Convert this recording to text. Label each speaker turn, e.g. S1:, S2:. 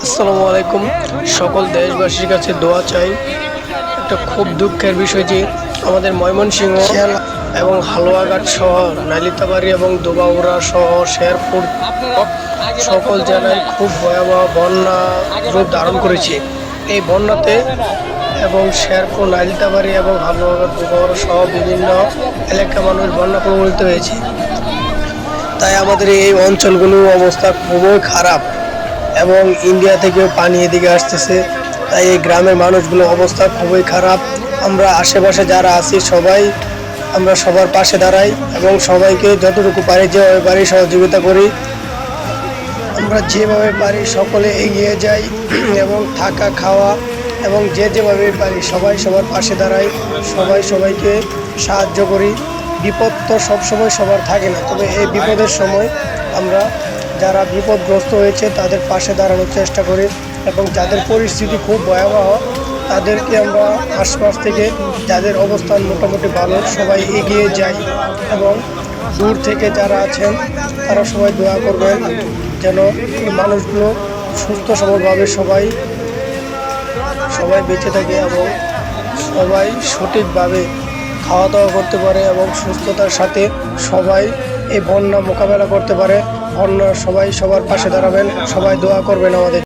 S1: আসসালামু আলাইকুম। সকল দেশবাসীর কাছে দোয়া চাই। একটা খুব দুঃখের বিষয় যে আমাদের ময়মনসিংহ এবং হালুয়াঘাট সহ নালিতাবাড়ি এবং দুবাউড়া সহ শেরপুর সকল জেলায় খুব ভয়াবহ বন্যা রূপ ধারণ করেছে। এই বন্যাতে এবং শেরপুর নালিতাবাড়ি এবং হালুয়াঘাট দুবাউড়া সহ বিভিন্ন এলাকার মানুষ বন্যা প্রভাবিত হয়েছে। তাই আমাদের এই অঞ্চলগুলোর অবস্থা খুবই খারাপ এবং ইন্ডিয়া থেকেও পানি এদিকে আসতেছে। তাই এই গ্রামের মানুষগুলোর অবস্থা খুবই খারাপ। আমরা আশেপাশে যারা আছি সবাই আমরা সবার পাশে দাঁড়াই এবং সবাইকে যতটুকু পারি যেভাবে পারি সহযোগিতা করি। আমরা যেভাবে পারি সকলে এগিয়ে যাই এবং থাকা খাওয়া এবং যেভাবে পারি সবাই সবার পাশে দাঁড়াই, সবাই সবাইকে সাহায্য করি। বিপদ তো সবসময় সবার থাকে না, তবে এই বিপদের সময় আমরা যারা বিপদগ্রস্ত হয়েছে তাদের পাশে দাঁড়ানোর চেষ্টা করি এবং যাদের পরিস্থিতি খুব ভয়াবহ তাদেরকে আমরা আশপাশ থেকে যাদের অবস্থান মোটামুটি ভালো সবাই এগিয়ে যাই এবং দূর থেকে যারা আছেন তারা সবাই দোয়া করবেন যেন এই মানুষগুলো সুস্থ সবলভাবে সবাই বেঁচে থাকে এবং সবাই সঠিকভাবে খাওয়া দাওয়া করতে পারে এবং সুস্থতার সাথে সবাই এই বন্যা মোকাবেলা করতে পারে। বন্যা সবাই সবার পাশে দাঁড়াবেন, সবাই দোয়া করবেন আমাদের।